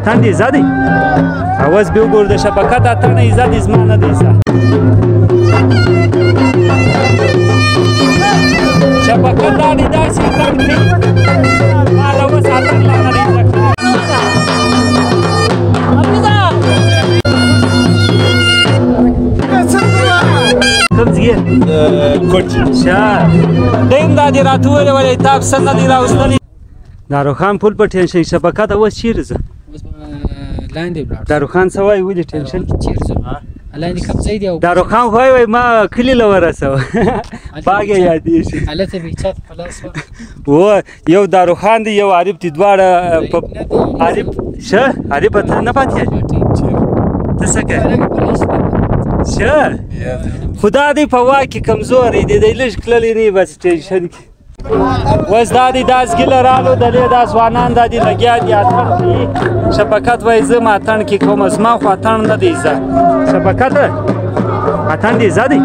اتن دې زه دی اوس بیا وګوره د شفقت اتن ایزه دی زما نه دی زه شفقت دا دی داسې اتن کړي ما له اوس اتن لا نه دی زده کړی کوم ځای کوټ ښه دی هم دا دې راته وویلې ولې تا پسه نه دی راوستلی داروخان پل په ټینشن شفقت اوس چیرې ځه لاندې ولاړ داروخان څه وایي ولې ټینشن چیرې ځو لاندې کوم ځای دی او داروخان وایي ما کلي له ورسوه باغ یې یادېږي هلته به یې چا ته په لاس و یو داروخان دی یو عارف دي دواړه عارف ښه عارف ته نه پاتې ته څه کوې ښه خدا دې په واک کې کمزوری دی دی لږ کللی نه بس ټینشن کې اوس دا دی دا زګیله رالو دلې دا ځوانان دا دي لګیا دي اتڼ کوي شفقت وایي زه م اتڼ کې کوم زما خو اتڼ نه دی زه شفقت اتڼ دې زه دی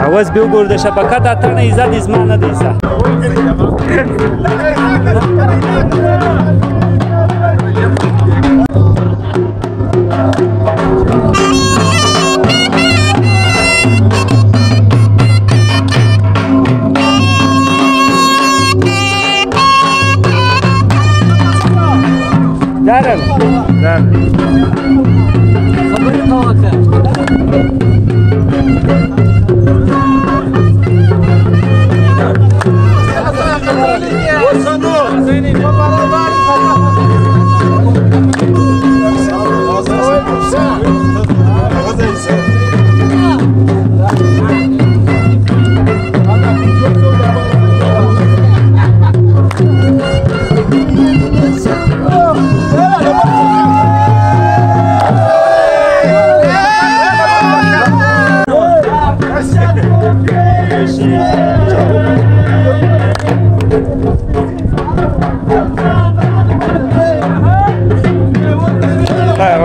اوس بیا وګوره د شفقت اتڼ ایزه دی زما نه دی زه دارم خبرې مه وکړه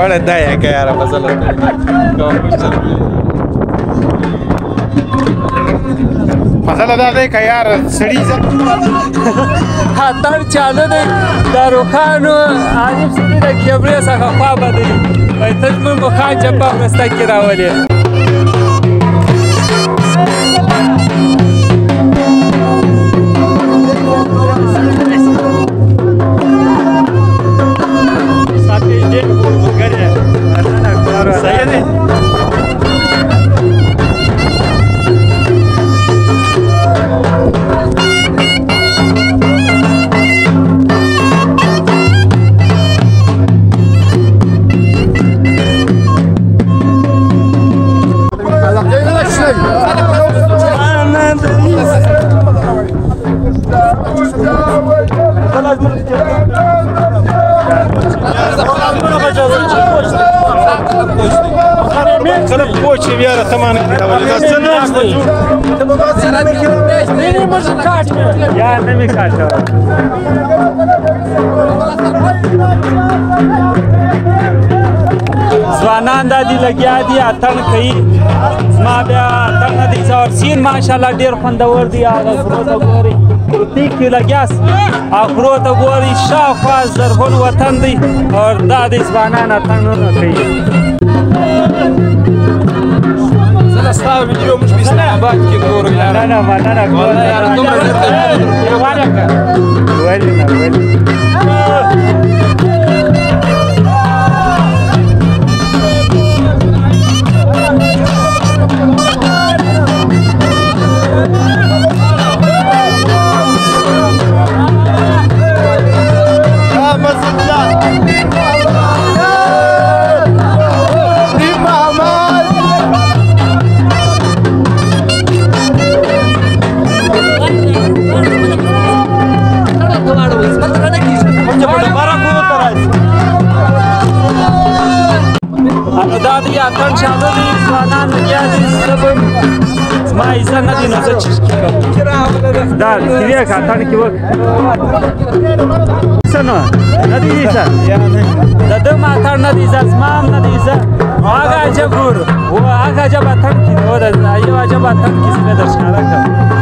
ولا دايق يا رب مسله دا دی که یار سړي اتڼ چاله دی داروخانو عارف سړي د کیمرې څخه خوا بدلي وایي ته زموږ مخان جبه مرسته کې راولې خلق پوچی بیاره تمانه یا نمی کاټه ځوانان دا دي لګیا دي اتڼ کوي زما بیا اتڼ نه دی څه سین ماشاءالله ډېر خوندور دی هغه غرو ته ګورئ تیک کې لګیاست غرو ته ګورئ شاوخوا زرغون وطن دی او دا دی ځوانان اتڼونه کوي زه ستا ویډیو موږ په اسلام آباد کې ګورو مننه مننه ولې نه ولې دا دی اتڼ چاله دی ځوانان لګیا دي زما عیزه نه دی نو زه چیز کې کوم دا کیوې که اتڼ کې وکړه څه نو نه دی عیزه د ده م اتڼ نه دی عیزه زما هم نه دی عیزه هغه عجب ګورو هغه عجب اتڼ کې دی یو عجب اتڼ کې زه در ښکاره کړم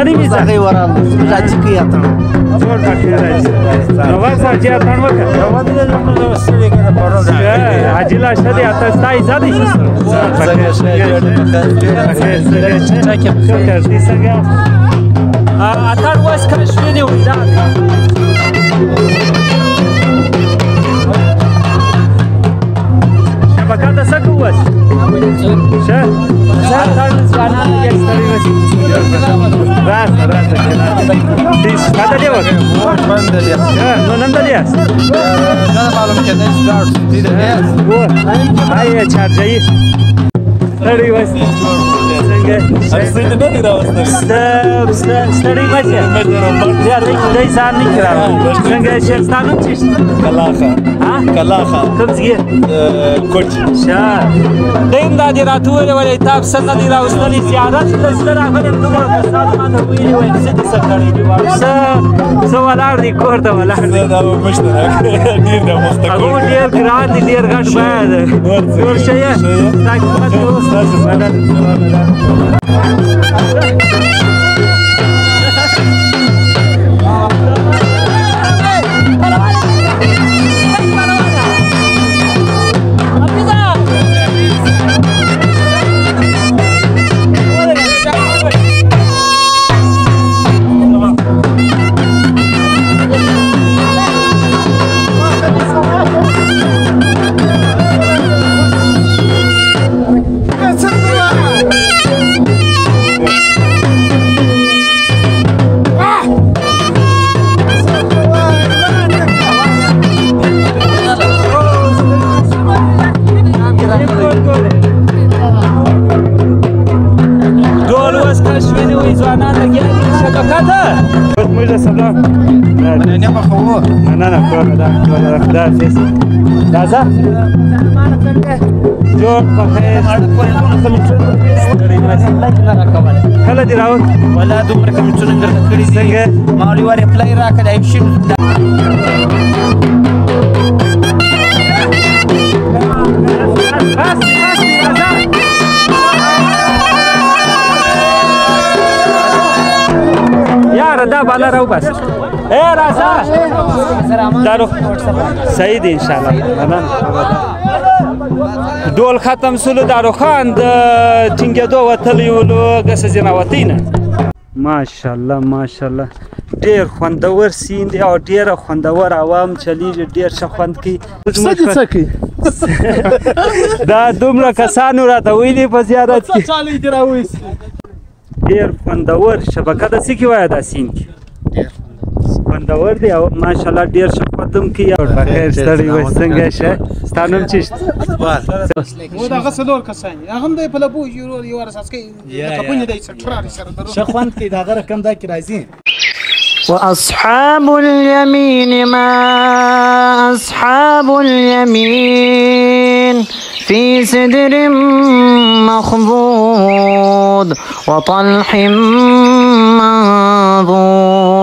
ستړي مې هغې ورالله راځي که اتڼ جوړ پکې راځي نو ورځه چې اتڼ وکړه عاجله شه دې اته ستا عزت یې شه څنګه اتڼ اوس کله شوینې وي دا شبکه ده څه کوو اوس شه اتڼ ځوانان یې ستړي وسي راسه کاته دی وکړه نو نن دلیاس نه معلوم کېدای چې لاړ شو دې دلیاس آیا چارجایي ستړي وسي څنګه ستړي مشه بیا دی ځان نه کړم څنګه شیخستان هم چیشته کلاخه کوم ځای کوټ ښه دی هم دا دې راته وویلې ولې تا پسه نه دی راوستلی زیارت ته زه راغلی یم دومره کسانو ماته ویلي ویل څه دې څه کړی دي څه ولاړ دي کور ته ولاړ دي دا به مشترک ډېر د مخته هغه ډېر ګران دي ډېر غټ بیه ده جوړ شه یې ستا خدمت کې اوس راځه جوړ په خیر کله دې راوړ ولا دومره کمیټونه مې درته کړي دي څنګه ما ویلي ور اپلای راکړه د ایپ شي یاره دا بالا راو بس اے راځه دارو صحیح دی انشاءالله ډول ختم سولو دارو خان د ټینګېدو وتلی ولو ګسه ځیناوتۍ نه ماشاءالله ماشاءالله ډېر خوندور سیند دی او ډېره خوندور عوام چلیږي ډېر ښه خوند کوي دا دومره کسانو راته ویلي په زیارت کې ډېر خوندور شبکه ده څه کې وایه دا سیند کې خوندور دی او ماشاءالله ډېر ښه خوند هم کوي او بخیر ستړی وایي څنګه شه ستا نوم چیشت هغه څلور کسان هغه هم دی په لبو یو اساس کوي کپونه دی سره ښه خوند کوي د هغه رقم دا کې راځي وأصحاب اليمين ما أصحاب اليمين في سدر مخضود وطلح منضود